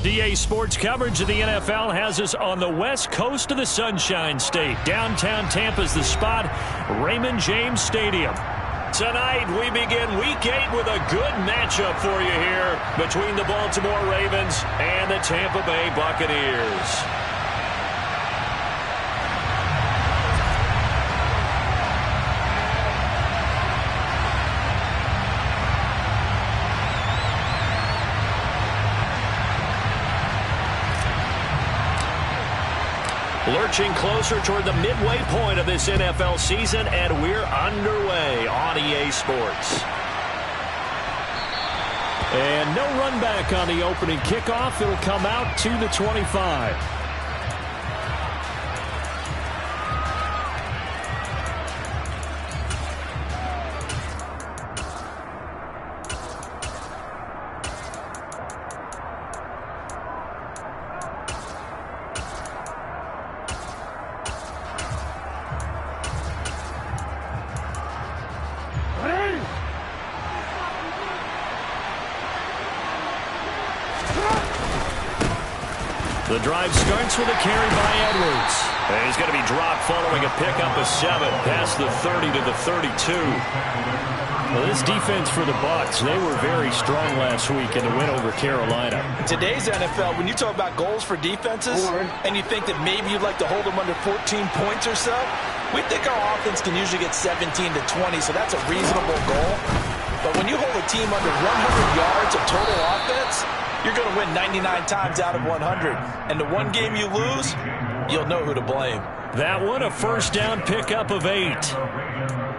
DA Sports coverage of the NFL has us on the west coast of the Sunshine State. Downtown Tampa's the spot, Raymond James Stadium. Tonight, we begin Week 8 with a good matchup for you here between the Baltimore Ravens and the Tampa Bay Buccaneers. Lurching closer toward the midway point of this NFL season, and we're underway on EA Sports. And no run back on the opening kickoff. It'll come out to the 25. The drive starts with a carry by Edwards. And he's going to be dropped following a pickup of 7 past the 30 to the 32. Well, this defense for the Bucs, they were very strong last week in the win over Carolina. In today's NFL, when you talk about goals for defenses, and you think that maybe you'd like to hold them under 14 points or so, we think our offense can usually get 17 to 20, so that's a reasonable goal. But when you hold a team under 100 yards of total offense, you're going to win 99 times out of 100. And the one game you lose, you'll know who to blame. That one, a first down pickup of 8.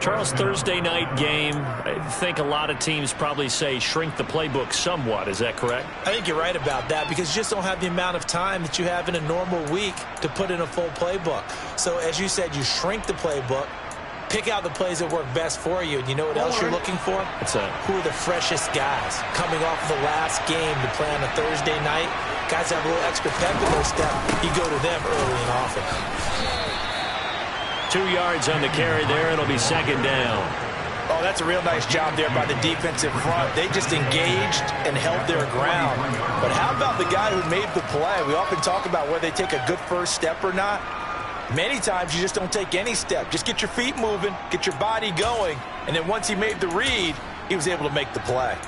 Charles, Thursday night game, I think a lot of teams probably say shrink the playbook somewhat. Is that correct? I think you're right about that because you just don't have the amount of time that you have in a normal week to put in a full playbook. So as you said, you shrink the playbook. Pick out the plays that work best for you. And you know what else you're looking for? What's that? Who are the freshest guys? Coming off of the last game to play on a Thursday night, guys have a little extra pep in their step. You go to them early and often. 2 yards on the carry there. It'll be second down. Oh, that's a real nice job there by the defensive front. They just engaged and held their ground. But how about the guy who made the play? We often talk about whether they take a good first step or not. Many times you just don't take any step. Just get your feet moving, get your body going, and then once he made the read, he was able to make the play.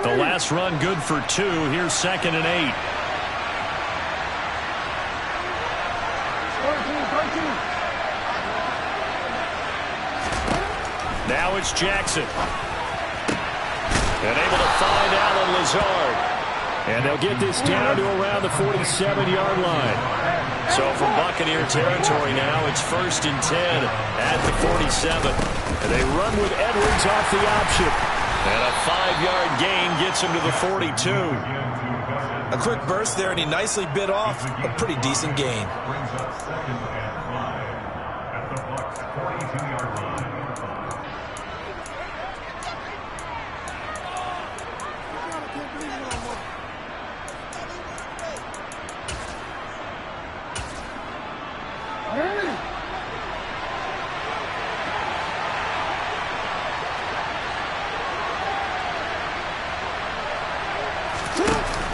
The last run good for 2. Here's second and 8. Now it's Jackson. And able to find Allen Lazard. And they'll get this down to around the 47-yard line. So from Buccaneer territory now, it's first and 10 at the 47. And they run with Edwards off the option. And a 5-yard gain gets him to the 42. A quick burst there, and he nicely bit off a pretty decent gain.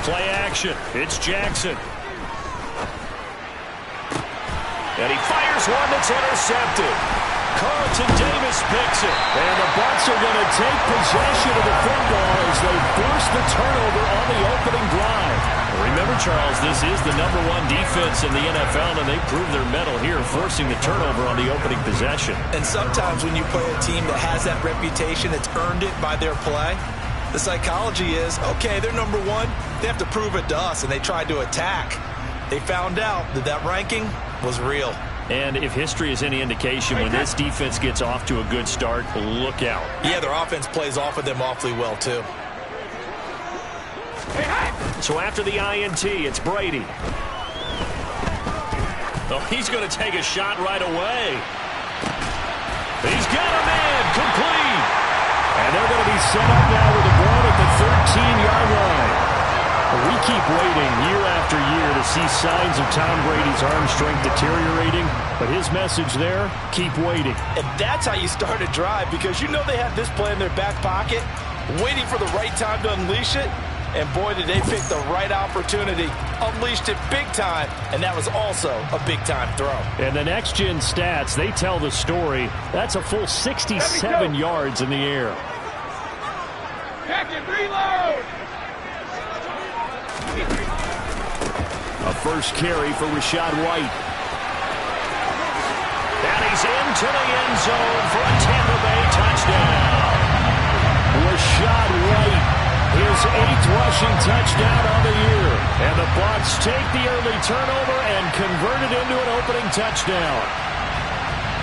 Play action. It's Jackson. And he fires one that's intercepted. Carlton Davis picks it. And the Bucs are going to take possession of the football as they force the turnover on the opening drive. Remember, Charles, this is the #1 defense in the NFL, and they proved their mettle here, forcing the turnover on the opening possession. And sometimes when you play a team that has that reputation, that's earned it by their play, the psychology is, okay, they're #1. They have to prove it to us, and they tried to attack. They found out that that ranking was real. And if history is any indication, when this defense gets off to a good start, look out. Yeah, their offense plays off of them awfully well, too. So after the INT, it's Brady. Oh, he's going to take a shot right away. He's got a man complete. And they're going to be set up now with the ball at the 13-yard line. we keep waiting year after year to see signs of Tom Brady's arm strength deteriorating, but his message there, keep waiting. And that's how you start a drive, because you know they have this play in their back pocket, waiting for the right time to unleash it. And boy, did they pick the right opportunity. Unleashed it big time, and that was also a big-time throw. And the next-gen stats, they tell the story. That's a full 67 yards in the air. Check and reload! A first carry for Rachaad White. And he's into the end zone for a Tampa Bay touchdown. Rachaad White, his 8th rushing touchdown on the year. And the Bucs take the early turnover and convert it into an opening touchdown.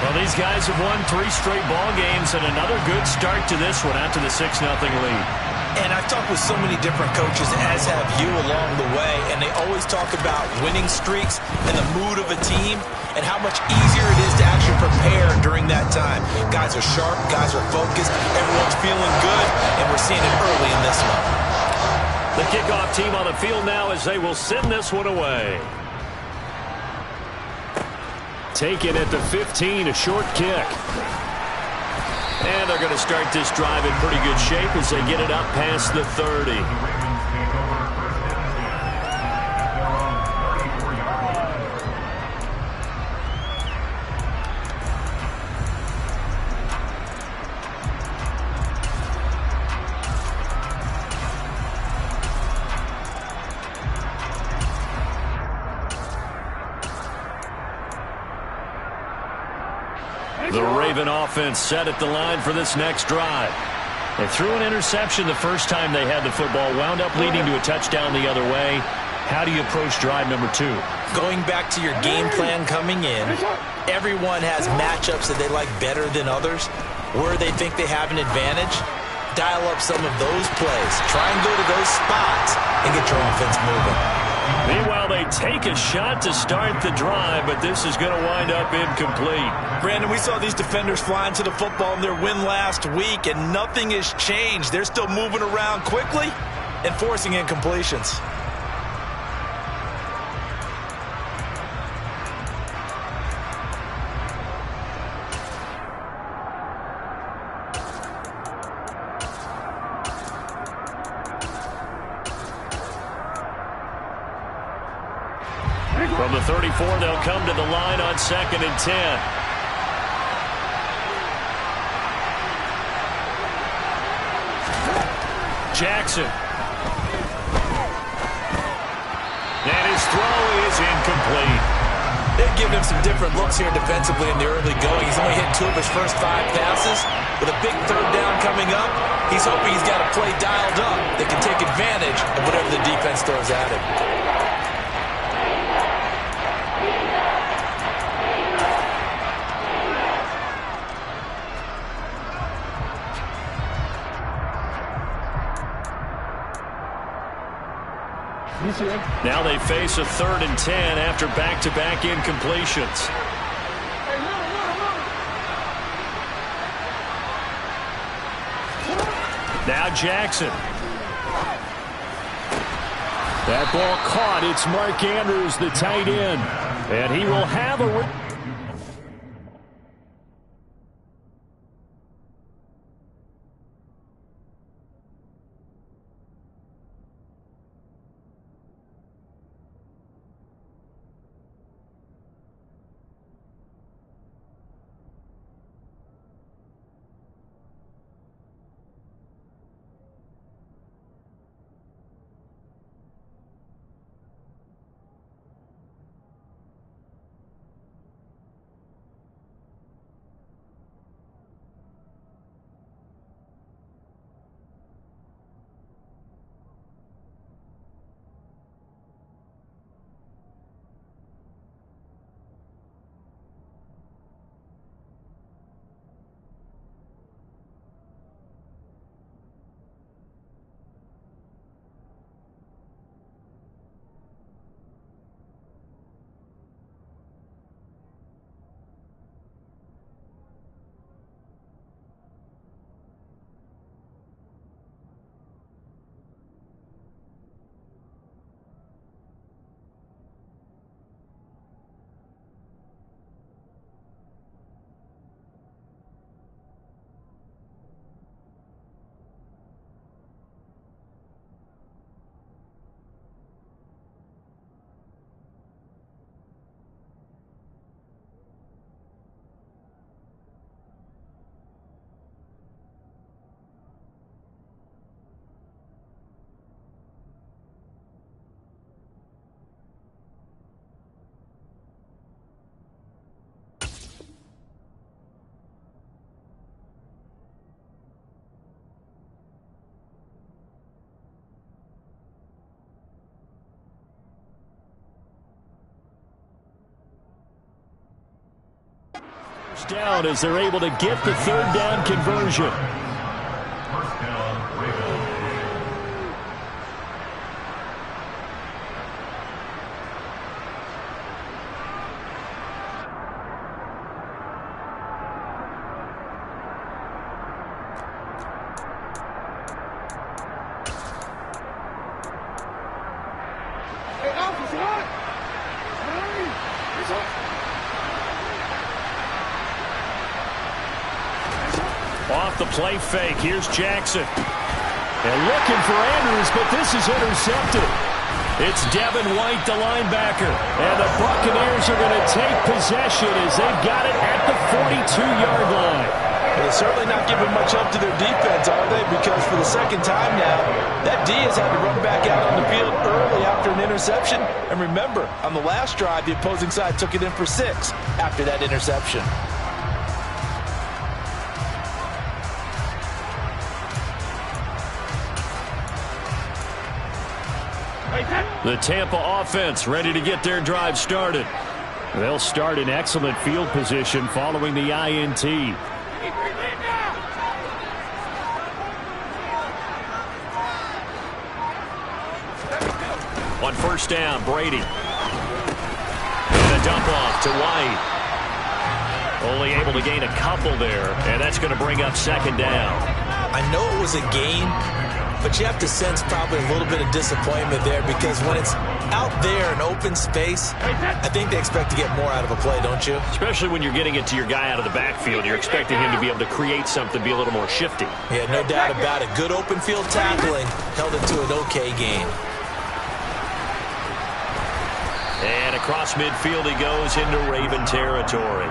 Well, these guys have won 3 straight ball games and another good start to this one after the 6-0 lead. And I've talked with so many different coaches, as have you, along the way, and they always talk about winning streaks and the mood of a team and how much easier it is to actually prepare during that time. Guys are sharp, guys are focused, everyone's feeling good, and we're seeing it early in this one. The kickoff team on the field now as they will send this one away. Taken at the 15, a short kick. And they're going to start this drive in pretty good shape as they get it up past the 30. The Raven offense set at the line for this next drive. They threw an interception the first time they had the football, wound up leading to a touchdown the other way. How do you approach drive number 2? Going back to your game plan coming in, everyone has matchups that they like better than others. Where they think they have an advantage, dial up some of those plays. Try and go to those spots and get your offense moving. Meanwhile, they take a shot to start the drive, but this is going to wind up incomplete. Brandon, we saw these defenders flying to the football in their win last week, and nothing has changed. They're still moving around quickly and forcing incompletions. From the 34, they'll come to the line on 2nd and 10. Jackson. And his throw is incomplete. They've given him some different looks here defensively in the early going. He's only hit 2 of his first 5 passes. With a big 3rd down coming up, he's hoping he's got a play dialed up that can take advantage of whatever the defense throws at him. Now they face a 3rd and 10 after back-to-back incompletions. Now Jackson. That ball caught. It's Mark Andrews, the tight end. And he will have a... First down as they're able to get the third down conversion. Off the play fake. Here's Jackson. And looking for Andrews, but this is intercepted. It's Devin White, the linebacker. And the Buccaneers are going to take possession as they've got it at the 42-yard line. They're certainly not giving much up to their defense, are they? Because for the second time now, that D has had to run back out on the field early after an interception. And remember, on the last drive, the opposing side took it in for 6 after that interception. The Tampa offense ready to get their drive started. They'll start in excellent field position following the INT. On first down, Brady. And a dump off to White. Only able to gain a couple there, and that's going to bring up second down. I know it was a gain, but you have to sense probably a little bit of disappointment there because when it's out there in open space, I think they expect to get more out of a play, don't you? Especially when you're getting it to your guy out of the backfield. You're expecting him to be able to create something, be a little more shifty. Yeah, no doubt about it. Good open field tackling held it to an okay gain. And across midfield he goes into Raven territory.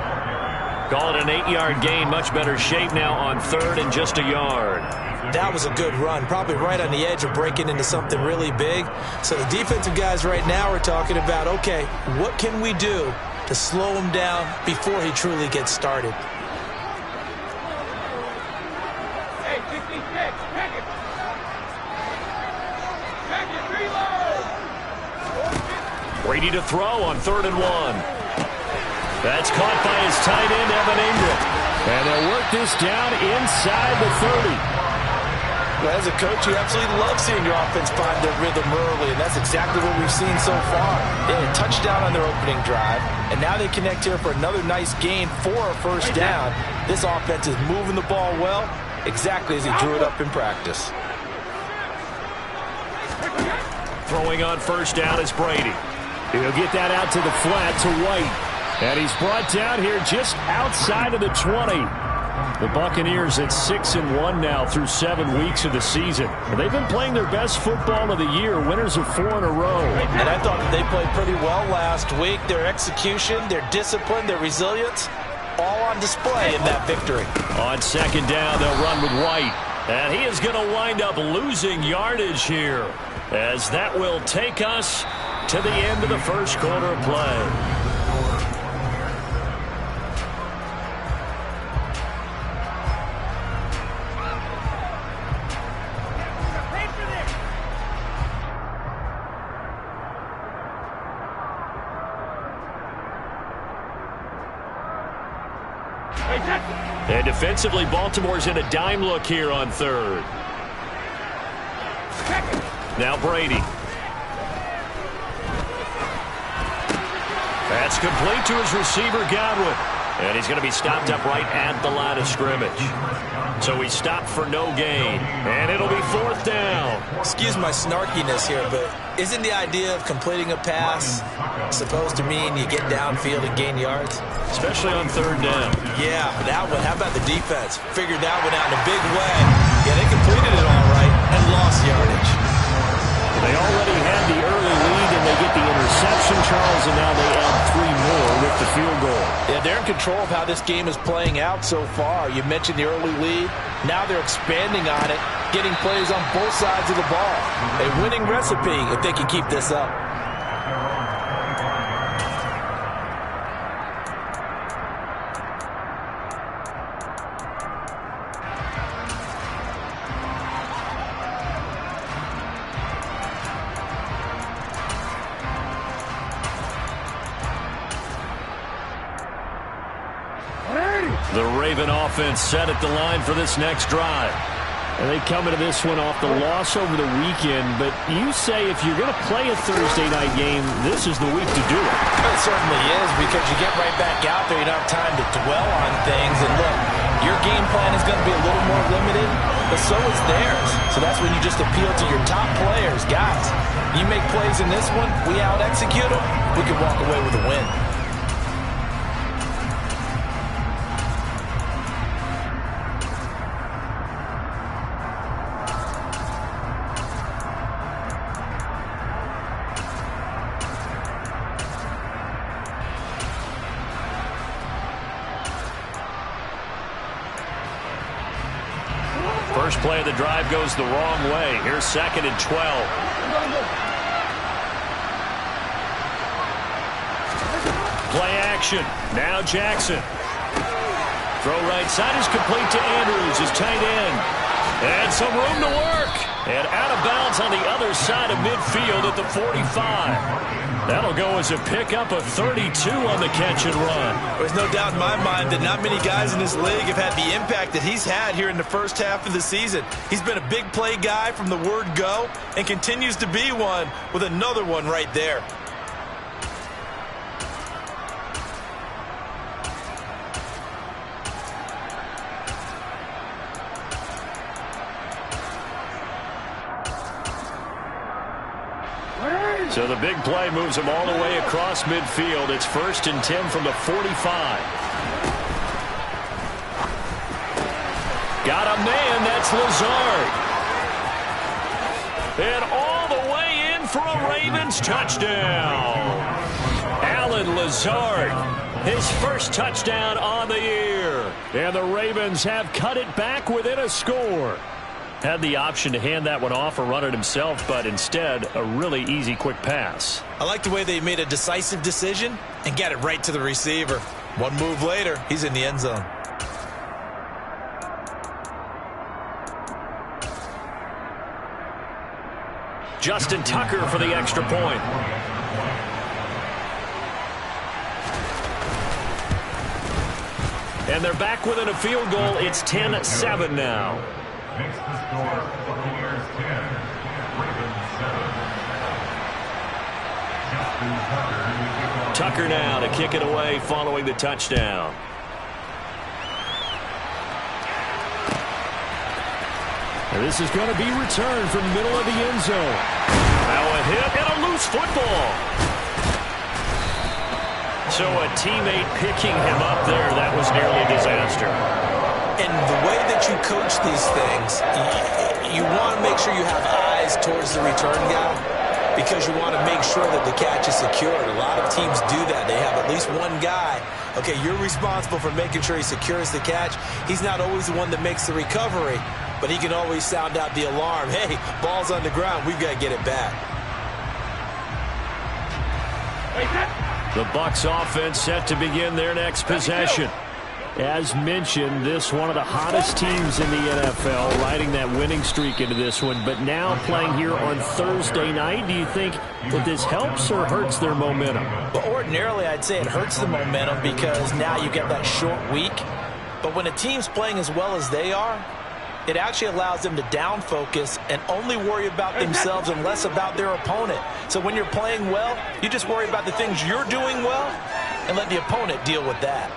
Call it an 8-yard gain. Much better shape now on third and just a yard. That was a good run, probably right on the edge of breaking into something really big. So the defensive guys right now are talking about, okay, what can we do to slow him down before he truly gets started? Hey, 66, pack it. Pack it, reload. Brady to throw on 3rd and 1. That's caught by his tight end, Evan Ingram. And they'll work this down inside the 30. Well, as a coach, you absolutely love seeing your offense find their rhythm early, and that's exactly what we've seen so far. They had a touchdown on their opening drive, and now they connect here for another nice gain for a first down. This offense is moving the ball well, exactly as he drew it up in practice. Throwing on first down is Brady. He'll get that out to the flat to White. And he's brought down here just outside of the 20. The Buccaneers at 6-1 now through 7 weeks of the season. They've been playing their best football of the year, winners of 4 in a row. And I thought that they played pretty well last week. Their execution, their discipline, their resilience, all on display in that victory. On second down, they'll run with White. And he is going to wind up losing yardage here, as that will take us to the end of the first quarter of play. And defensively, Baltimore's in a dime look here on third. Now Brady. That's complete to his receiver, Godwin. And he's going to be stopped up right at the line of scrimmage. So he's stopped for no gain. And it'll be 4th down. Excuse my snarkiness here, but isn't the idea of completing a pass supposed to mean you get downfield and gain yards? Especially on 3rd down. Yeah, that one. How about the defense? Figured that one out in a big way. Yeah, they completed it all right and lost yardage. They already had the early lead, and they get the interception, Charles, and now they add 3 more with the field goal. Yeah, they're in control of how this game is playing out so far. You mentioned the early lead. Now they're expanding on it, getting plays on both sides of the ball. A winning recipe if they can keep this up. The Raven offense set at the line for this next drive. And they come into this one off the loss over the weekend, but you say if you're going to play a Thursday night game, this is the week to do it. It certainly is, because you get right back out there. You don't have time to dwell on things. And look, your game plan is going to be a little more limited, but so is theirs. So that's when you just appeal to your top players. Guys, you make plays in this one, we out-execute them, we can walk away with a win. First play of the drive goes the wrong way. Here's 2nd and 12. Play action. Now Jackson. Throw right side is complete to Andrews, his tight end. And some room to work. And out of bounds on the other side of midfield at the 45. That'll go as a pickup of 32 on the catch and run. There's no doubt in my mind that not many guys in this league have had the impact that he's had here in the first half of the season. He's been a big play guy from the word go and continues to be one with another one right there. So the big play moves him all the way across midfield. It's 1st and 10 from the 45. Got a man, that's Lazard. And all the way in for a Ravens touchdown. Allen Lazard, his first touchdown on the year. And the Ravens have cut it back within a score. Had the option to hand that one off or run it himself, but instead a really easy quick pass. I like the way they made a decisive decision and got it right to the receiver. One move later, he's in the end zone. Justin Tucker for the extra point. And they're back within a field goal. It's 10-7 now. Makes the score Buccaneers 10, Ravens 7. Justin Tucker now to kick it away following the touchdown. And this is going to be returned from middle of the end zone. Now a hit and a loose football. So a teammate picking him up there, that was nearly a disaster. And the way that you coach these things, you want to make sure you have eyes towards the return guy because you want to make sure that the catch is secured. A lot of teams do that. They have at least one guy. Okay, you're responsible for making sure he secures the catch. He's not always the one that makes the recovery, but he can always sound out the alarm. Hey, ball's on the ground. We've got to get it back. The Bucs offense set to begin their next possession. As mentioned, this one of the hottest teams in the NFL, riding that winning streak into this one, but now playing here on Thursday night. Do you think that this helps or hurts their momentum? Well, ordinarily, I'd say it hurts the momentum because now you get that short week. But when a team's playing as well as they are, it actually allows them to down focus and only worry about themselves and less about their opponent. So when you're playing well, you just worry about the things you're doing well and let the opponent deal with that.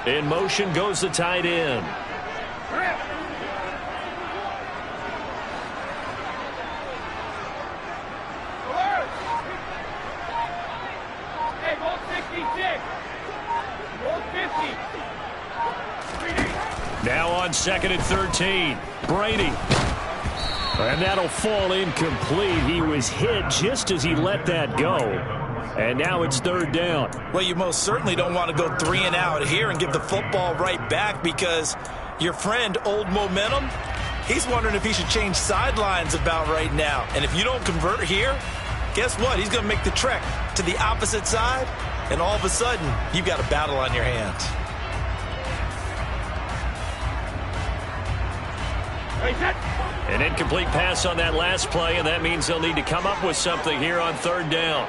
In motion goes the tight end. Hey, ball 66. Ball 50. Now on 2nd and 13. Brady. And that'll fall incomplete. He was hit just as he let that go. And now it's 3rd down. Well, you most certainly don't want to go 3 and out here and give the football right back because your friend, Old Momentum, he's wondering if he should change sidelines about right now. And if you don't convert here, guess what? He's going to make the trek to the opposite side, and all of a sudden, you've got a battle on your hands. An incomplete pass on that last play, and that means they'll need to come up with something here on 3rd down.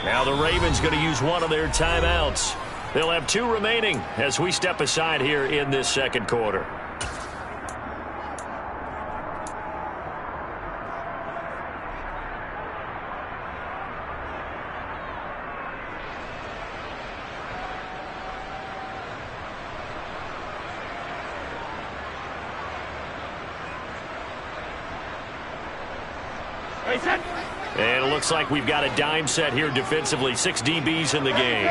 Now the Ravens going to use one of their timeouts. They'll have 2 remaining as we step aside here in this second quarter. And it looks like we've got a dime set here defensively. 6 DBs in the game.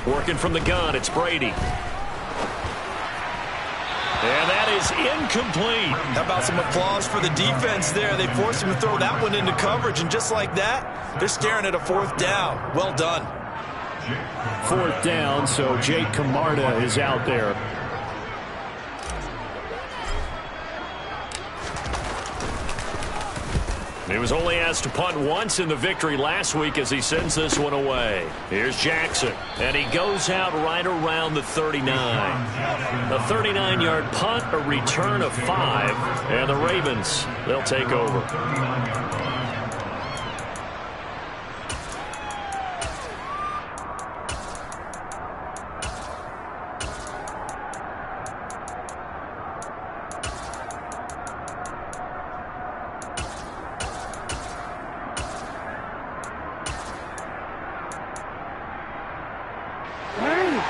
Working from the gun, it's Brady. And that is incomplete. How about some applause for the defense there? They forced him to throw that one into coverage, and just like that, they're staring at a 4th down. Well done. 4th down, so Jake Camarda is out there. He was only asked to punt once in the victory last week as he sends this one away. Here's Jackson, and he goes out right around the 39. A 39-yard punt, a return of 5, and the Ravens, they'll take over.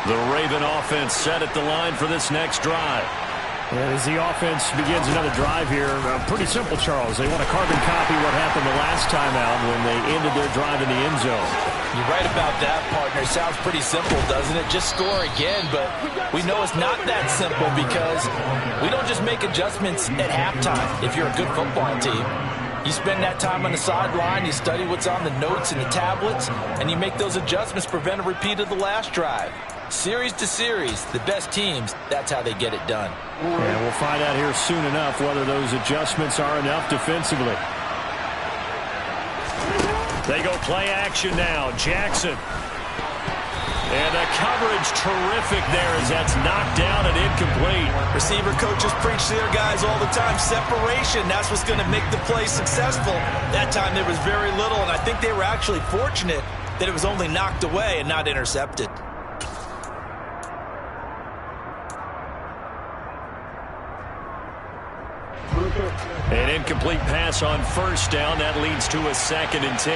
The Raven offense set at the line for this next drive. And as the offense begins another drive here, pretty simple, Charles. They want to carbon copy what happened the last time out when they ended their drive in the end zone. You're right about that, partner. Sounds pretty simple, doesn't it? Just score again, but we know it's not that simple because we don't just make adjustments at halftime if you're a good football team. You spend that time on the sideline, you study what's on the notes and the tablets, and you make those adjustments to prevent a repeat of the last drive. Series to series, the best teams, that's how they get it done. And we'll find out here soon enough whether those adjustments are enough defensively. They go play action now. Jackson. And the coverage terrific there as that's knocked down and incomplete. Receiver coaches preach to their guys all the time. Separation, that's what's going to make the play successful. That time there was very little, and I think they were actually fortunate that it was only knocked away and not intercepted. An incomplete pass on 1st down. That leads to a 2nd and 10.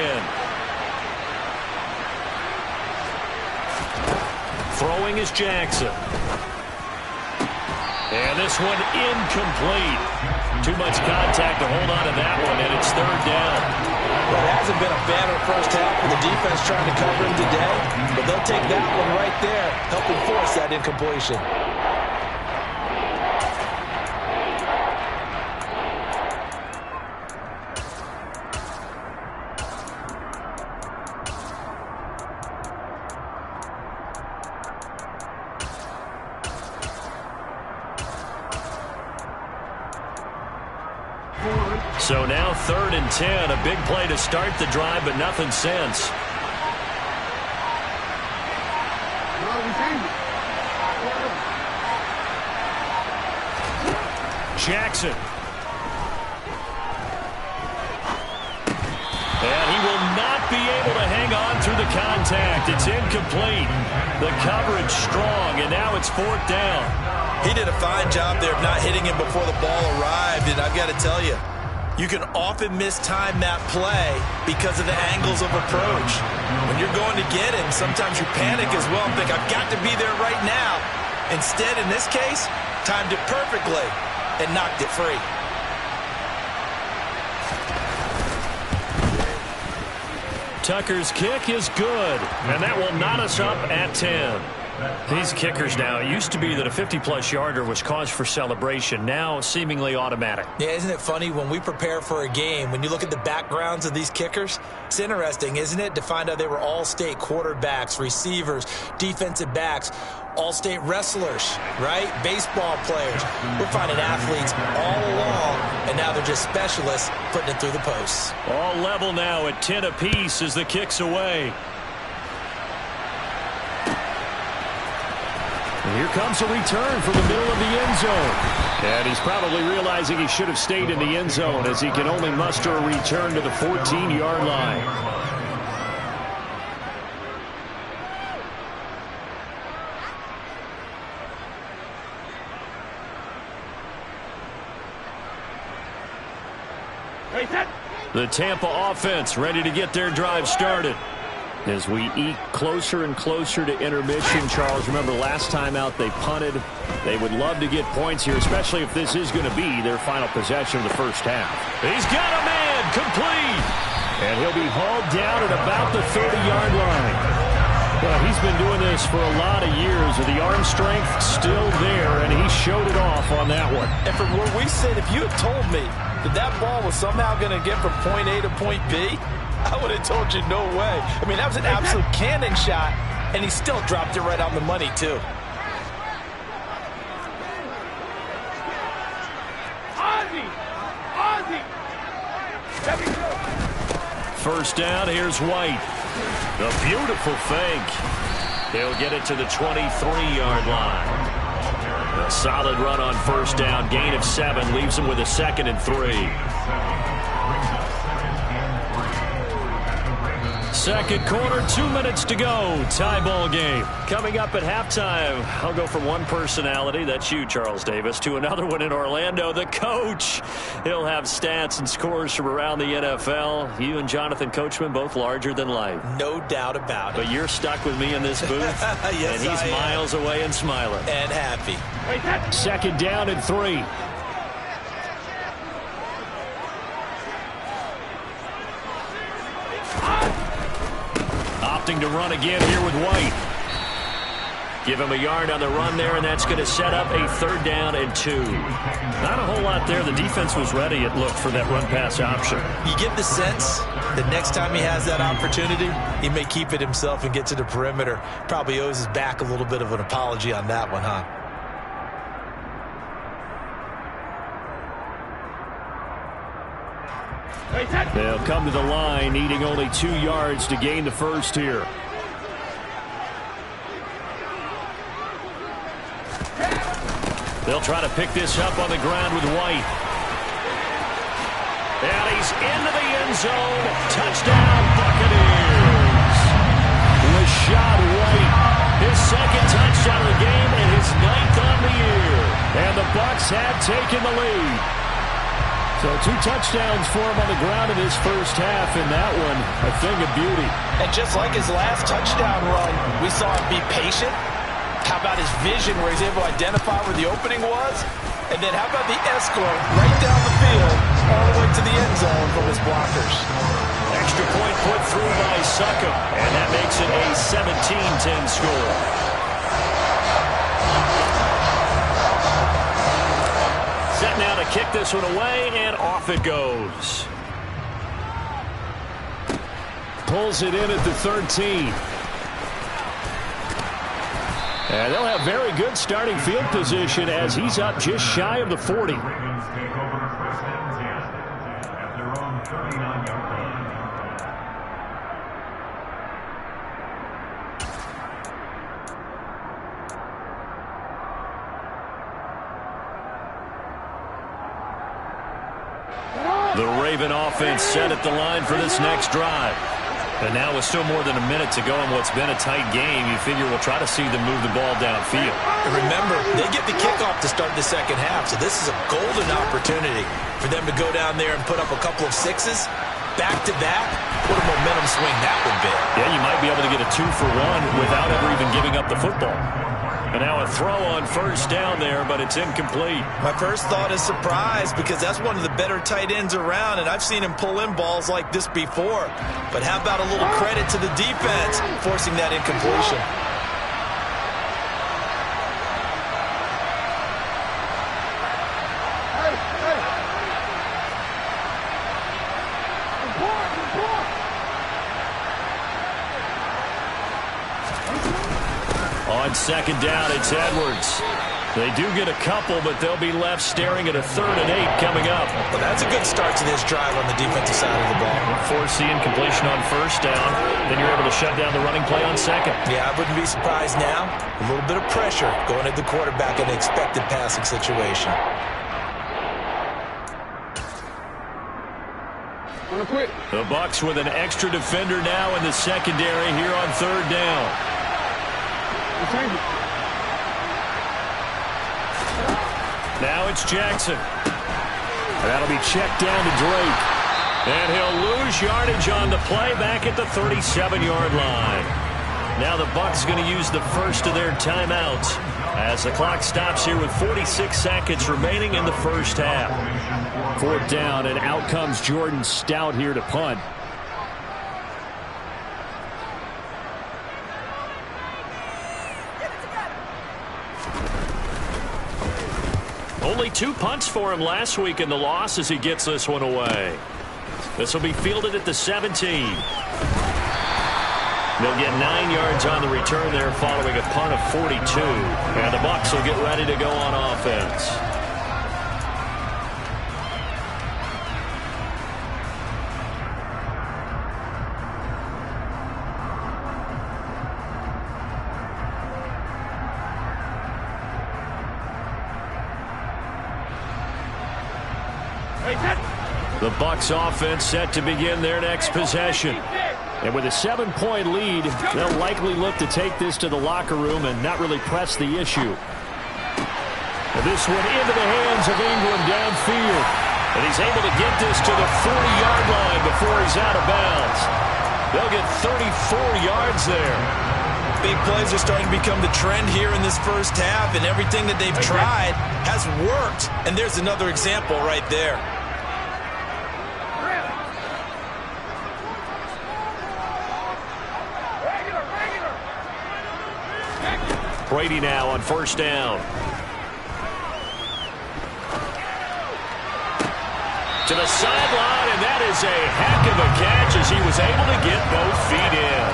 Throwing is Jackson. And this one incomplete. Too much contact to hold on to that one, and it's 3rd down. Well, it hasn't been a banner first half for the defense trying to cover him today, but they'll take that one right there, helping force that incompletion. So now 3rd and 10, a big play to start the drive, but nothing since. Jackson. And he will not be able to hang on through the contact. It's incomplete. The coverage strong, and now it's 4th down. He did a fine job there of not hitting him before the ball arrived, and I've got to tell you, you can often mistime that play because of the angles of approach. When you're going to get him, sometimes you panic as well and think, I've got to be there right now. Instead, in this case, timed it perfectly and knocked it free. Tucker's kick is good, and that will knot us up at 10. These kickers now, it used to be that a 50-plus yarder was cause for celebration. Now, seemingly automatic. Yeah, isn't it funny when we prepare for a game, when you look at the backgrounds of these kickers, it's interesting, isn't it, to find out they were all-state quarterbacks, receivers, defensive backs, all-state wrestlers, right? Baseball players. We're finding athletes all along, and now they're just specialists putting it through the posts. All level now at 10 apiece as the kick's away. Here comes a return from the middle of the end zone. And he's probably realizing he should have stayed in the end zone as he can only muster a return to the 14-yard line. The Tampa offense ready to get their drive started. As we eke closer and closer to intermission, Charles, remember last time out they punted. They would love to get points here, especially if this is going to be their final possession of the first half. He's got a man, complete. And he'll be hauled down at about the 30-yard line. Well, he's been doing this for a lot of years. The arm strength still there, and he showed it off on that one. And from where we sit, if you had told me that ball was somehow going to get from point A to point B, I would have told you no way. I mean, that was an absolute cannon shot, and he still dropped it right on the money, too. First down, here's White. The beautiful fake. He'll get it to the 23-yard line. A solid run on first down. Gain of 7 leaves him with a 2nd and 3. Second quarter, 2 minutes to go. Tie ball game. Coming up at halftime, I'll go from one personality, that's you, Charles Davis, to another one in Orlando, the coach. He'll have stats and scores from around the NFL. You and Jonathan Coachman, both larger than life. No doubt about it. But you're stuck with me in this booth. Yes, and he's miles away and smiling. And happy. Second down and 3. Opting to run again here with White. Give him a yard on the run there, and that's going to set up a 3rd down and 2. Not a whole lot there. The defense was ready, it looked, for that run-pass option. You get the sense that next time he has that opportunity, he may keep it himself and get to the perimeter. Probably owes his back a little bit of an apology on that one, huh? They'll come to the line, needing only 2 yards to gain the first here. They'll try to pick this up on the ground with White. And he's into the end zone. Touchdown, Buccaneers. Rachaad White, his 2nd touchdown of the game and his 9th on the year. And the Bucs have taken the lead. So 2 touchdowns for him on the ground in his first half, and that one a thing of beauty. And just like his last touchdown run, we saw him be patient. How about his vision where he's able to identify where the opening was? And then how about the escort right down the field all the way to the end zone from his blockers? Extra point put through by Succop, and that makes it a 17-10 score. Set now to kick this one away, and off it goes. Pulls it in at the 13. And they'll have very good starting field position as he's up just shy of the 40. The Raven offense set at the line for this next drive. And now with still more than a minute to go in what's been a tight game, you figure we'll try to see them move the ball downfield. And remember, they get the kickoff to start the second half, so this is a golden opportunity for them to go down there and put up a couple of 6s. Back-to-back, what a momentum swing that would be. Yeah, you might be able to get a 2-for-1 without ever even giving up the football. And now a throw on first down there, but it's incomplete. My first thought is surprise because that's one of the better tight ends around, and I've seen him pull in balls like this before. But how about a little credit to the defense forcing that incompletion? On second down, it's Edwards. They do get a couple, but they'll be left staring at a 3rd and 8 coming up. Well, that's a good start to this drive on the defensive side of the ball. Force the incompletion on 1st down. Then you're able to shut down the running play on 2nd. Yeah, I wouldn't be surprised now. A little bit of pressure going at the quarterback in an expected passing situation. The Bucs with an extra defender now in the secondary here on 3rd down. Now it's Jackson. And that'll be checked down to Drake. And he'll lose yardage on the play back at the 37-yard line. Now the Bucs going to use the first of their timeouts as the clock stops here with 46 seconds remaining in the first half. 4th down, and out comes Jordan Stout here to punt. Only 2 punts for him last week in the loss as he gets this one away. This will be fielded at the 17. They'll get 9 yards on the return there following a punt of 42. And the Bucs will get ready to go on offense. The Bucs offense set to begin their next possession. And with a 7-point lead, they'll likely look to take this to the locker room and not really press the issue. And this one into the hands of Ingram downfield. And he's able to get this to the 40-yard line before he's out of bounds. They'll get 34 yards there. Big plays are starting to become the trend here in this first half, and everything that they've tried has worked. And there's another example right there. Brady now on 1st down. To the sideline, and that is a heck of a catch as he was able to get both feet in.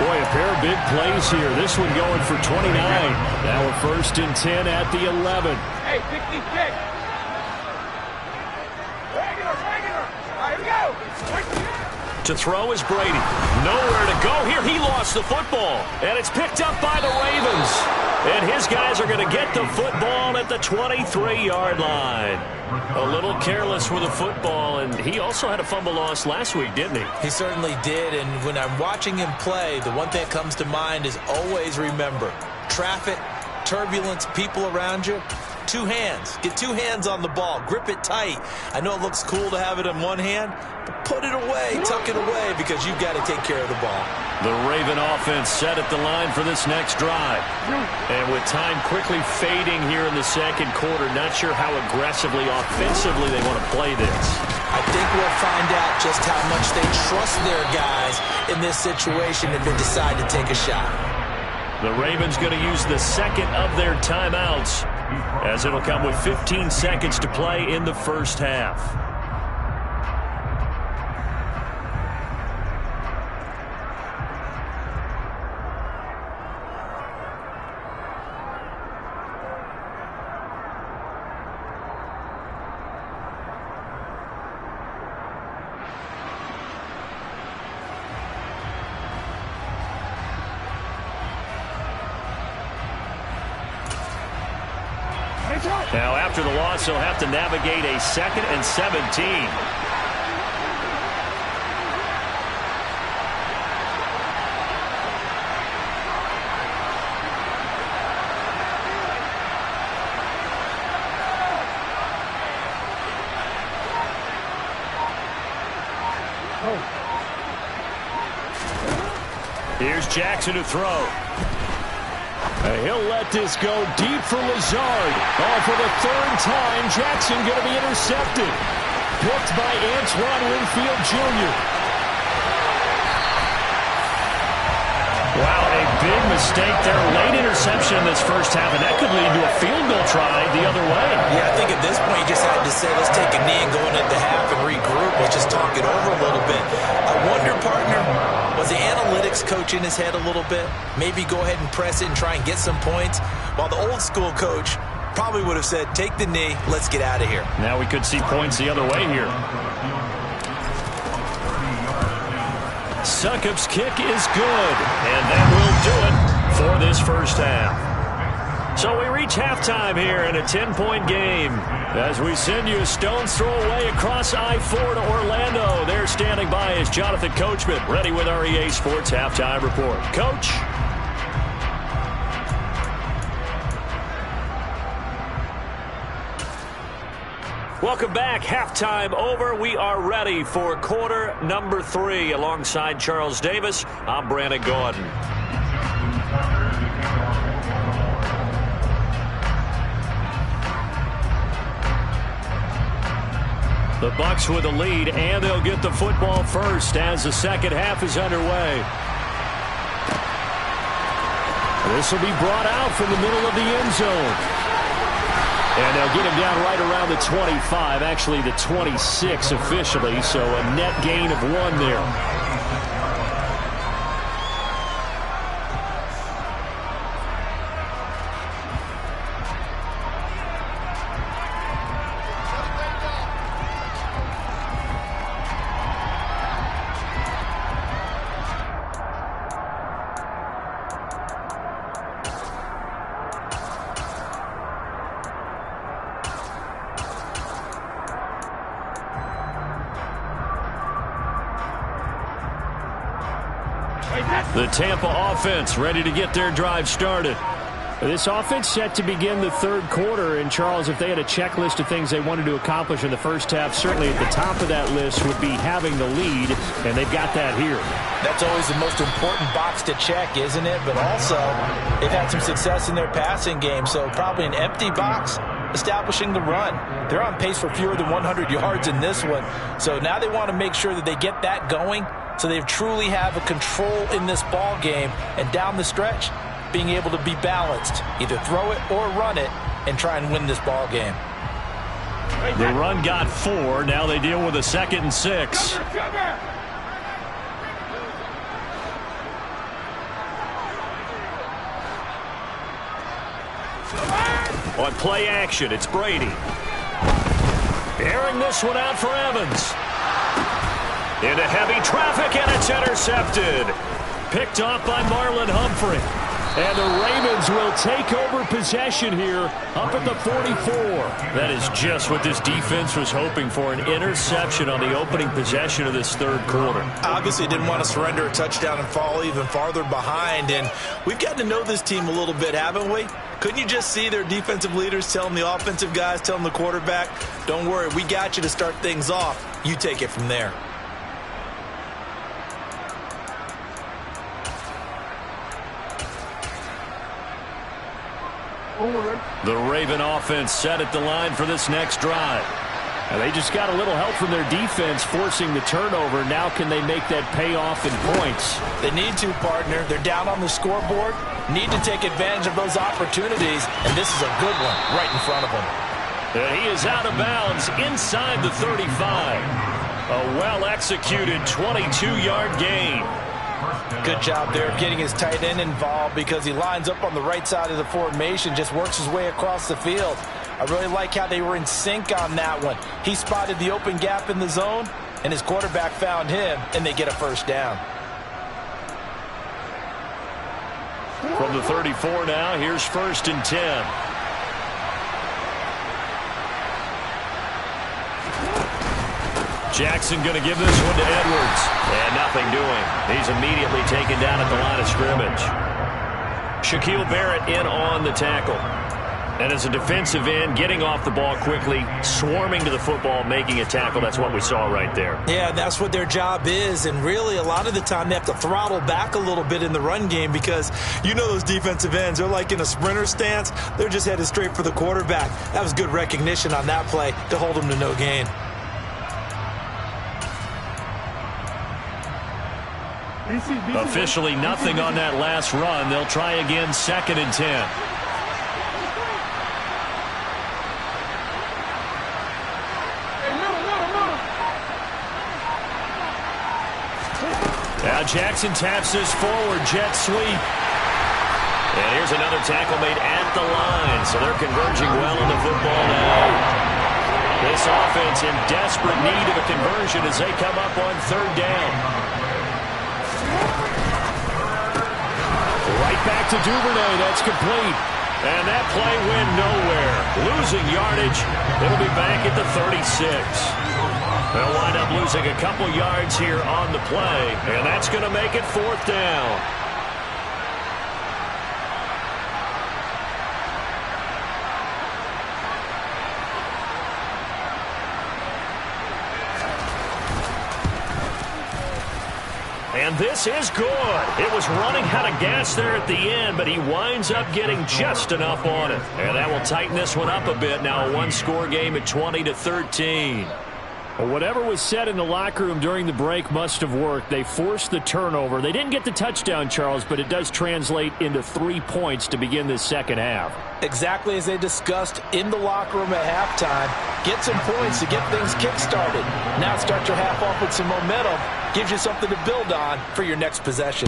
Boy, a pair of big plays here. This one going for 29. Now a 1st and 10 at the 11. Hey, 66. Regular. All right, here we go. To throw is Brady. Nowhere to go here. He lost the football. And it's picked up by the Ravens. And his guys are going to get the football at the 23-yard line. A little careless with the football. And he also had a fumble loss last week, didn't he? He certainly did. And when I'm watching him play, the one thing that comes to mind is always remember, traffic, turbulence, people around you. 2 hands. Get 2 hands on the ball. Grip it tight. I know it looks cool to have it in one hand, but put it away, tuck it away, because you've got to take care of the ball. The Raven offense set at the line for this next drive. And with time quickly fading here in the second quarter, not sure how aggressively, offensively they want to play this. I think we'll find out just how much they trust their guys in this situation if they decide to take a shot. The Ravens going to use the second of their timeouts, as it'll come with 15 seconds to play in the first half. Now, after the loss, he'll have to navigate a 2nd and 17. Here's Jackson to throw. He'll let this go deep for Lazard. Oh, for the 3rd time, Jackson going to be intercepted. Picked by Antoine Winfield Jr. Wow, a big mistake there. Late interception in this first half, and that could lead to a field goal try the other way. Yeah, I think at this point you just had to say, let's take a knee and go into the half and regroup. Let's just talk it over a little bit. I wonder, partner, was the analytics coach in his head a little bit? Maybe go ahead and press it and try and get some points, while the old school coach probably would have said, take the knee, let's get out of here. Now we could see points the other way here. Sukup's kick is good, and that will do it for this first half. So we reach halftime here in a 10-point game as we send you a stone's throw away across I-4 to Orlando. There standing by is Jonathan Coachman, ready with our EA Sports Halftime Report. Coach? Welcome back. Halftime over. We are ready for quarter number 3. Alongside Charles Davis, I'm Brandon Gaudin. The Bucs with a lead, and they'll get the football first as the second half is underway. This will be brought out from the middle of the end zone. And they'll get him down right around the 25, actually the 26 officially, so a net gain of 1 there. The Tampa offense ready to get their drive started. This offense set to begin the third quarter. And, Charles, if they had a checklist of things they wanted to accomplish in the first half, certainly at the top of that list would be having the lead, and they've got that here. That's always the most important box to check, isn't it? But also, they've had some success in their passing game, so probably an empty box establishing the run. They're on pace for fewer than 100 yards in this one. So now they want to make sure that they get that going so they truly have a control in this ball game, and down the stretch, being able to be balanced, either throw it or run it, and try and win this ball game. The run got 4. Now they deal with a 2nd and 6. On play action, it's Brady. Airing this one out for Evans. Into heavy traffic, and it's intercepted. Picked off by Marlon Humphrey. And the Ravens will take over possession here up at the 44. That is just what this defense was hoping for, an interception on the opening possession of this third quarter. Obviously didn't want to surrender a touchdown and fall even farther behind. And we've gotten to know this team a little bit, haven't we? Couldn't you just see their defensive leaders telling the offensive guys, telling the quarterback, don't worry, we got you to start things off. You take it from there. The Raven offense set at the line for this next drive. And they just got a little help from their defense forcing the turnover. Now can they make that pay off in points? They need to, partner. They're down on the scoreboard. Need to take advantage of those opportunities. And this is a good one right in front of them. And he is out of bounds inside the 35. A well-executed 22-yard gain. Good job there getting his tight end involved because he lines up on the right side of the formation, just works his way across the field. I really like how they were in sync on that one. He spotted the open gap in the zone, and his quarterback found him, and they get a first down. From the 34 now, here's 1st and 10. Jackson going to give this one to Edwards. And nothing doing. He's immediately taken down at the line of scrimmage. Shaquille Barrett in on the tackle. And as a defensive end, getting off the ball quickly, swarming to the football, making a tackle. That's what we saw right there. Yeah, that's what their job is. And really, a lot of the time, they have to throttle back a little bit in the run game because you know those defensive ends, they're like in a sprinter stance. They're just headed straight for the quarterback. That was good recognition on that play to hold them to no gain. Officially nothing on that last run. They'll try again, 2nd and 10. Now Jackson taps this forward, jet sweep. And here's another tackle made at the line, so they're converging well on the football now. This offense in desperate need of a conversion as they come up on third down. Right back to Duvernay. That's complete. And that play went nowhere. Losing yardage. It'll be back at the 36. They'll wind up losing a couple yards here on the play, and that's going to make it fourth down. And this is good. It was running out of gas there at the end, but he winds up getting just enough on it. And that will tighten this one up a bit. Now a one-score game at 20-13. Well, whatever was said in the locker room during the break must have worked. They forced the turnover. They didn't get the touchdown, Charles, but it does translate into 3 points to begin this second half. Exactly as they discussed in the locker room at halftime. Get some points to get things kick-started. Now start your half off with some momentum. Gives you something to build on for your next possession.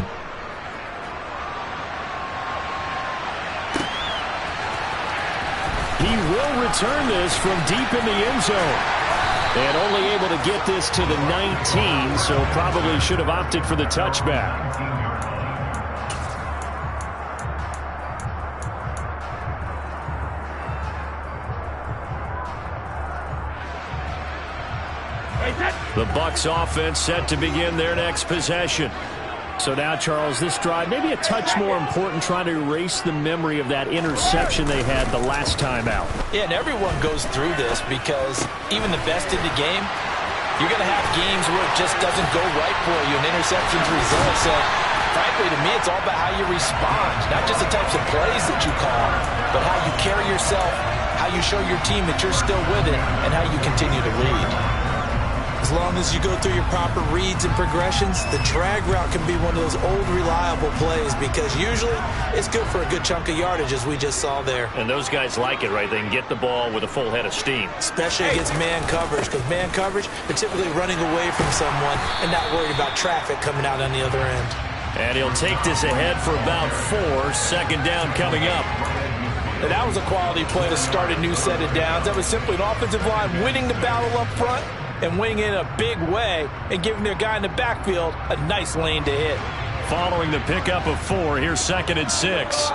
He will return this from deep in the end zone. And only able to get this to the 19, so probably should have opted for the touchback. The Bucs offense set to begin their next possession. So now, Charles, this drive maybe a touch more important, trying to erase the memory of that interception they had the last time out. Yeah, and everyone goes through this because even the best in the game, you're going to have games where it just doesn't go right for you, and interceptions result. So, frankly, to me, it's all about how you respond, not just the types of plays that you call, but how you carry yourself, how you show your team that you're still with it, and how you continue to lead. As long as you go through your proper reads and progressions, the drag route can be one of those old reliable plays because usually it's good for a good chunk of yardage, as we just saw there. And those guys like it, right? They can get the ball with a full head of steam. Especially against man coverage, because man coverage, they're typically running away from someone and not worried about traffic coming out on the other end. And he'll take this ahead for about 4. Second down coming up. And that was a quality play to start a new set of downs. That was simply an offensive line winning the battle up front and winning in a big way and giving their guy in the backfield a nice lane to hit. Following the pickup of 4, here's 2nd and 6.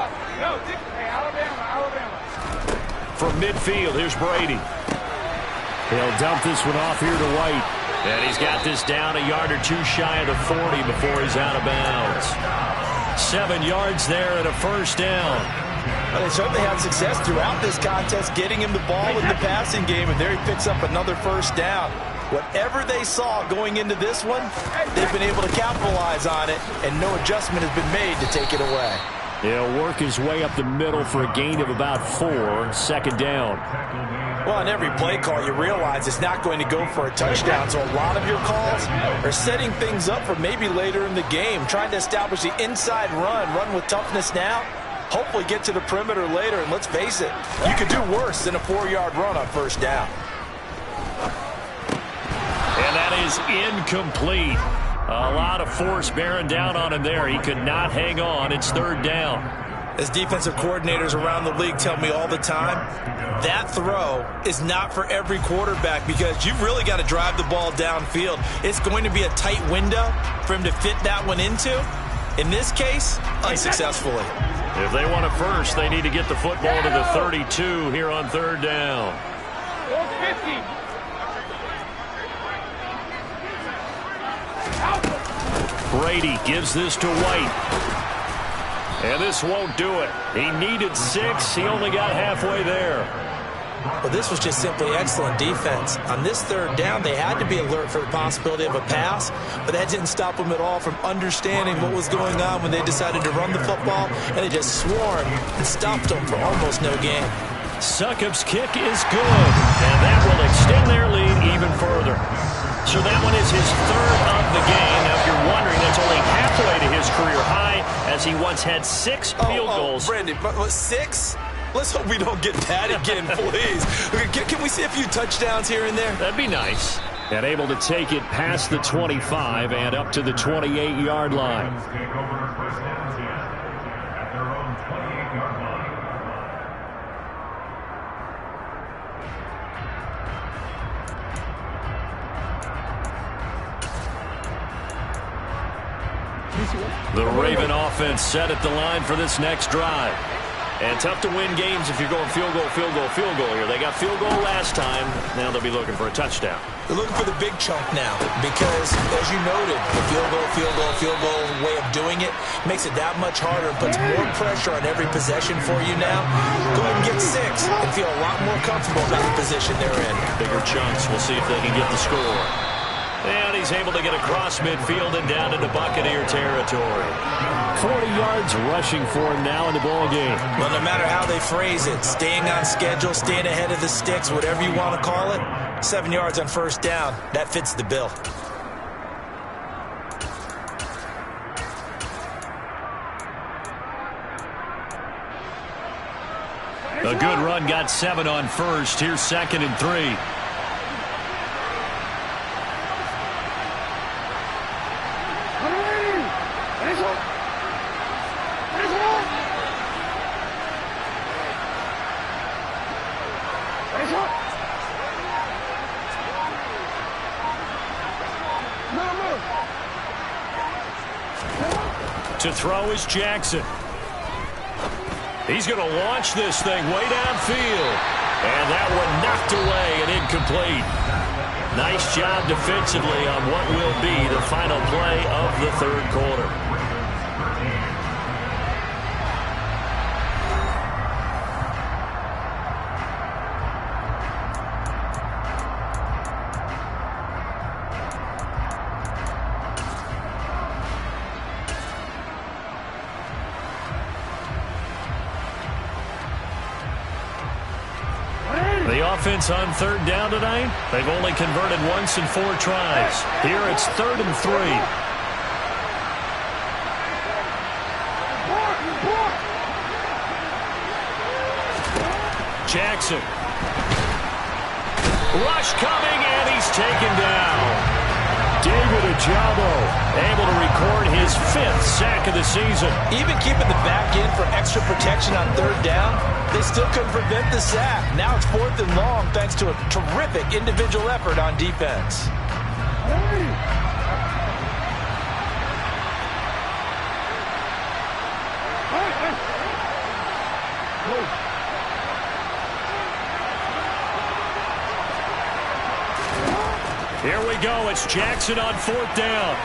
From midfield, here's Brady. He'll dump this one off here to White. And he's got this down a yard or 2 shy of the 40 before he's out of bounds. 7 yards there and a first down. Well, they certainly had success throughout this contest getting him the ball in the passing game, and there he picks up another first down. Whatever they saw going into this one, they've been able to capitalize on it, and no adjustment has been made to take it away. He'll work his way up the middle for a gain of about 4, second down. Well, on every play call, you realize it's not going to go for a touchdown, so a lot of your calls are setting things up for maybe later in the game, trying to establish the inside run with toughness now, hopefully get to the perimeter later, and let's face it, you could do worse than a 4-yard run on first down. And that is incomplete. A lot of force bearing down on him there. He could not hang on. It's third down. As defensive coordinators around the league tell me all the time, that throw is not for every quarterback because you've really got to drive the ball downfield. It's going to be a tight window for him to fit that one into. In this case, unsuccessfully. If they want a first, they need to get the football to the 32 here on third down. 50. Brady gives this to White. And this won't do it. He needed 6. He only got halfway there. Well, this was just simply excellent defense. On this third down, they had to be alert for the possibility of a pass, but that didn't stop them at all from understanding what was going on when they decided to run the football, and they just swarmed and stopped them for almost no gain. Succop's kick is good, and that will extend their lead even further. So that one is his 3rd of the game. Now, if you're wondering, that's only halfway to his career high, as he once had 6 field goals. Brandon, but 6? Let's hope we don't get that again, please. Can we see a few touchdowns here and there? That'd be nice. And able to take it past the 25 and up to the 28-yard line. The Raven offense set at the line for this next drive. And tough to win games if you're going field goal, field goal, field goal here. They got field goal last time. Now they'll be looking for a touchdown. They're looking for the big chunk now because, as you noted, the field goal way of doing it makes it that much harder and puts more pressure on every possession for you now. Go ahead and get 6 and feel a lot more comfortable about the position they're in. Bigger chunks. We'll see if they can get the score. And he's able to get across midfield and down into Buccaneer territory. 40 yards rushing for him now in the ball game. Well, no matter how they phrase it, staying on schedule, staying ahead of the sticks, whatever you want to call it, 7 yards on first down, that fits the bill. A good run got 7 on first. Here's 2nd and 3. To throw is Jackson. He's going to launch this thing way downfield. And that one knocked away and incomplete. Nice job defensively on what will be the final play of the third quarter. The offense on third down tonight, they've only converted once in 4 tries. Here it's 3rd and 3. Jackson. Rush coming, and he's taken down. David Ojabo able to record his 5th sack of the season. Even keeping the back end for extra protection on third down, they still couldn't prevent the sack. Now it's 4th and long thanks to a terrific individual effort on defense. Here we go. It's Jackson on 4th down.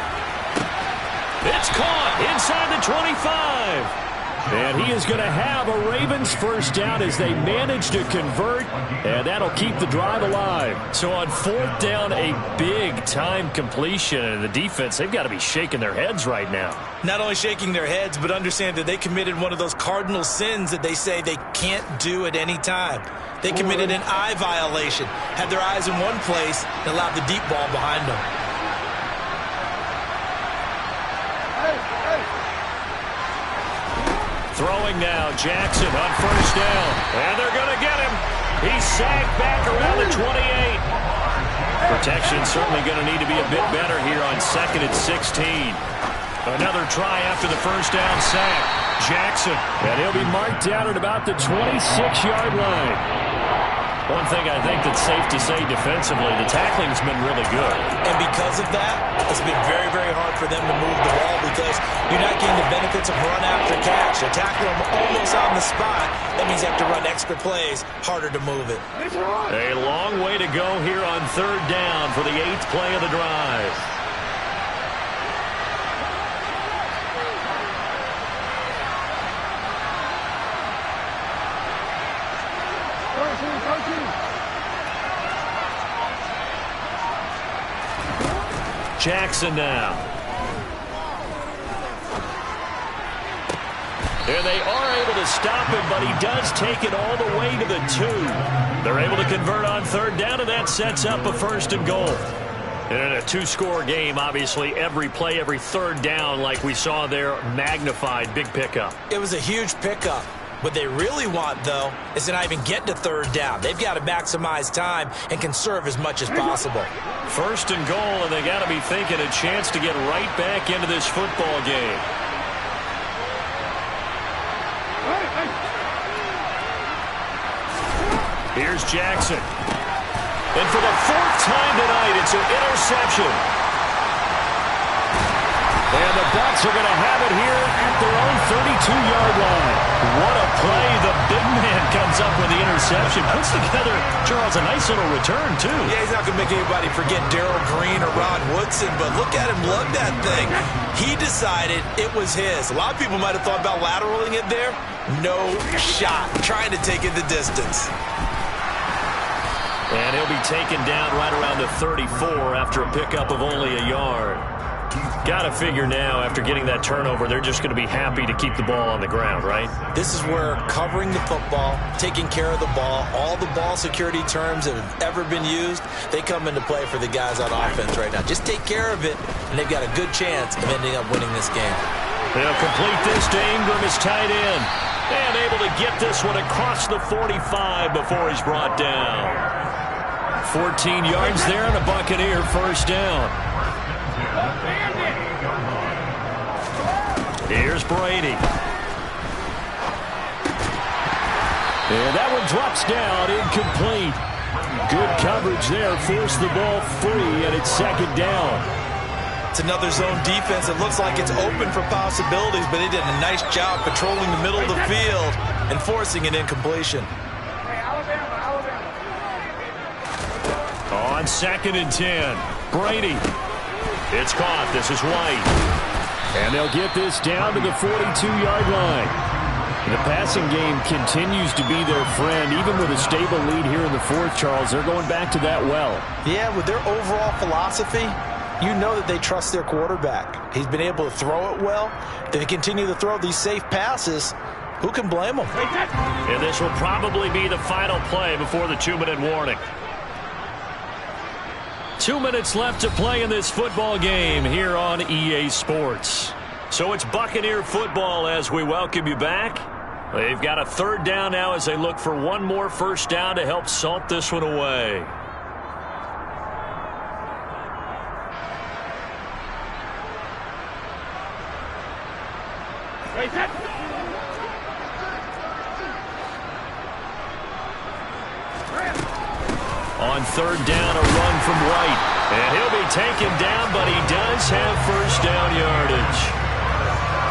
It's caught inside the 25. And he is going to have a Ravens first down as they manage to convert, and that'll keep the drive alive. So on 4th down, a big-time completion, and the defense, they've got to be shaking their heads right now. Not only shaking their heads, but understand that they committed one of those cardinal sins that they say they can't do at any time. They committed an eye violation, had their eyes in one place, and allowed the deep ball behind them. Throwing now, Jackson on first down. And they're going to get him. He's sagged back around the 28. Protection certainly going to need to be a bit better here on 2nd and 16. Another try after the first down sack. Jackson. And he'll be marked down at about the 26-yard line. One thing I think that's safe to say defensively, the tackling's been really good. And because of that, it's been very, very hard for them to move the ball because you're not getting the benefits of run after catch. You tackle them almost on the spot. That means you have to run extra plays, harder to move it. A long way to go here on 3rd down for the 8th play of the drive. Jackson now. And they are able to stop him, but he does take it all the way to the 2. They're able to convert on 3rd down, and that sets up a 1st and goal. And in a 2-score game, obviously, every play, every 3rd down, like we saw there, magnified, big pickup. It was a huge pickup. What they really want, though, is to not even get to 3rd down. They've got to maximize time and conserve as much as possible. 1st and goal, and they got to be thinking a chance to get right back into this football game. Here's Jackson. And for the 4th time tonight, it's an interception. And the Bucs are going to have it here at their own 32-yard line. What a play. The big man comes up with the interception. Puts together, Charles, a nice little return, too. Yeah, he's not going to make anybody forget Darrell Green or Rod Woodson, but look at him lug that thing. He decided it was his. A lot of people might have thought about lateraling it there. No shot. Trying to take it the distance. And he'll be taken down right around the 34 after a pickup of only a yard. Got to figure now, after getting that turnover, they're just going to be happy to keep the ball on the ground, right? This is where covering the football, taking care of the ball, all the ball security terms that have ever been used, they come into play for the guys on offense right now. Just take care of it, and they've got a good chance of ending up winning this game. They'll complete this to Ingram as tight end. And able to get this one across the 45 before he's brought down. 14 yards there and a Buccaneer first down. Here's Brady. And that one drops down, incomplete. Good coverage there, forced the ball free, and it's second down. It's another zone defense. It looks like it's open for possibilities, but they did a nice job patrolling the middle of the field and forcing an incompletion. On 2nd and 10, Brady. It's caught. This is White. And they'll get this down to the 42-yard line. The passing game continues to be their friend. Even with a stable lead here in the fourth, Charles, they're going back to that well. Yeah, with their overall philosophy, you know that they trust their quarterback. He's been able to throw it well. They continue to throw these safe passes. Who can blame them? And this will probably be the final play before the 2-minute warning. 2 minutes left to play in this football game here on EA Sports. So it's Buccaneer football as we welcome you back. They've got a third down now as they look for one more first down to help salt this one away. On third down, a run from White. And he'll be taken down, but he does have first down yardage.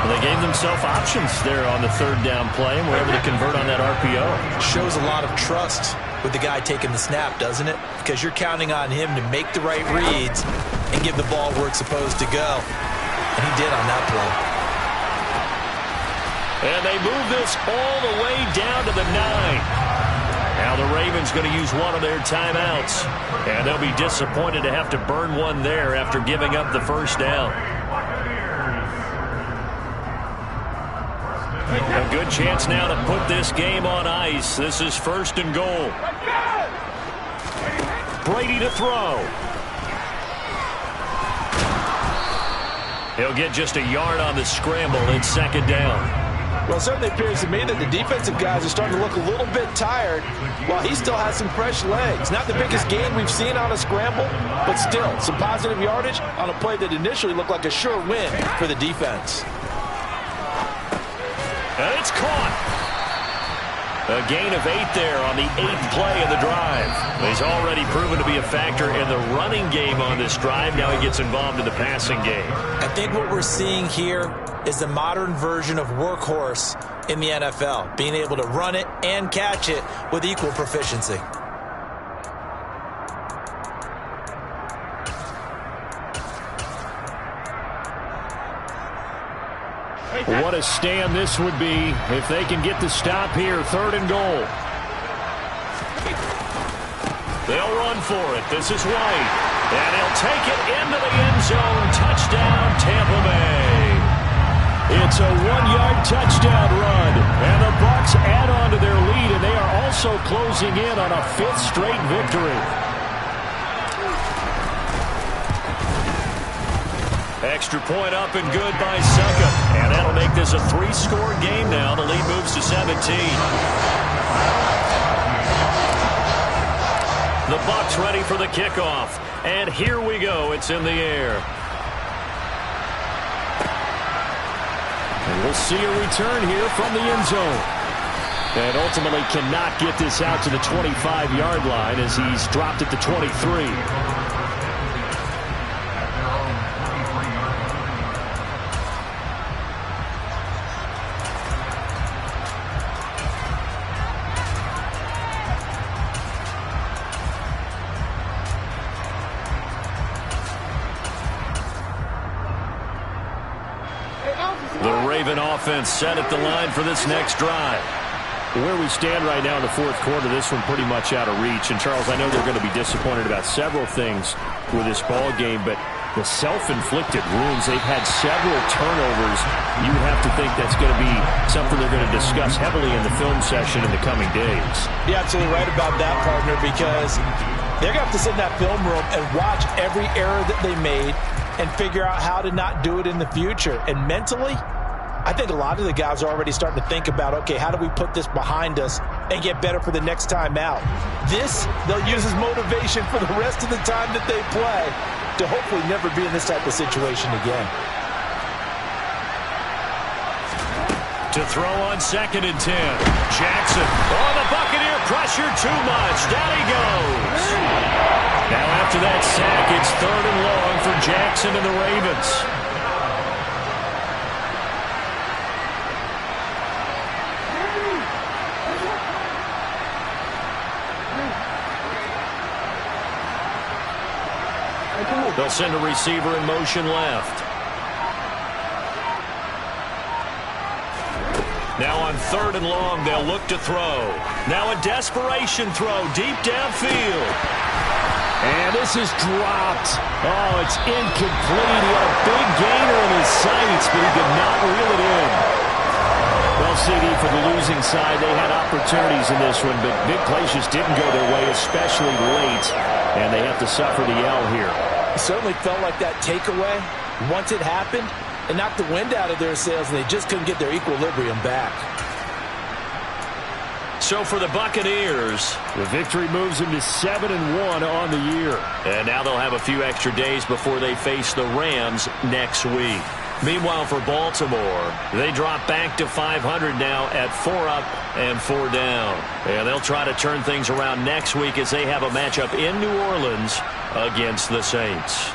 Well, they gave themselves options there on the third down play, and were able to convert on that RPO. Shows a lot of trust with the guy taking the snap, doesn't it? Because you're counting on him to make the right reads and give the ball where it's supposed to go. And he did on that play. And they move this all the way down to the 9. Now the Ravens going to use one of their timeouts. And they'll be disappointed to have to burn one there after giving up the first down. A good chance now to put this game on ice. This is 1st and goal. Brady to throw. He'll get just a yard on the scramble in 2nd down. Well, it certainly appears to me that the defensive guys are starting to look a little bit tired while he still has some fresh legs. Not the biggest gain we've seen on a scramble, but still some positive yardage on a play that initially looked like a sure win for the defense. And it's caught. A gain of 8 there on the 8th play of the drive. He's already proven to be a factor in the running game on this drive. Now he gets involved in the passing game. I think what we're seeing here is the modern version of workhorse in the NFL, being able to run it and catch it with equal proficiency. What a stand this would be if they can get the stop here. 3rd and goal. They'll run for it. This is White. And he'll take it into the end zone. Touchdown, Tampa Bay. It's a 1-yard touchdown run. And the Bucs add on to their lead, and they are also closing in on a 5th straight victory. Extra point up and good by Succop. And that'll make this a 3-score game now. The lead moves to 17. The Bucs ready for the kickoff. And here we go. It's in the air. And we'll see a return here from the end zone. And ultimately cannot get this out to the 25-yard line as he's dropped at the 23. Raven offense set at the line for this next drive. Where we stand right now in the fourth quarter, this one pretty much out of reach. And, Charles, I know they're going to be disappointed about several things with this ball game, but the self-inflicted wounds, they've had several turnovers. You would have to think that's going to be something they're going to discuss heavily in the film session in the coming days. You're absolutely right about that, partner, because they're going to have to sit in that film room and watch every error that they made and figure out how to not do it in the future. And mentally, I think a lot of the guys are already starting to think about, okay, how do we put this behind us and get better for the next time out? This, they'll use as motivation for the rest of the time that they play to hopefully never be in this type of situation again. To throw on 2nd and 10. Jackson. Oh, the Buccaneer pressure too much. Down he goes. Now after that sack, it's 3rd and long for Jackson and the Ravens. They'll send a receiver in motion left. Now on 3rd and long, they'll look to throw. Now a desperation throw deep downfield. And this is dropped. Oh, it's incomplete. He had a big gainer in his sights, but he did not reel it in. Well, CD, for the losing side, they had opportunities in this one, but big plays just didn't go their way, especially late, and they have to suffer the L here. It certainly felt like that takeaway, once it happened, it knocked the wind out of their sails, and they just couldn't get their equilibrium back. So for the Buccaneers, the victory moves them to 7-1 on the year. And now they'll have a few extra days before they face the Rams next week. Meanwhile, for Baltimore, they drop back to 500 now at 4 up and 4 down. And they'll try to turn things around next week as they have a matchup in New Orleans against the Saints.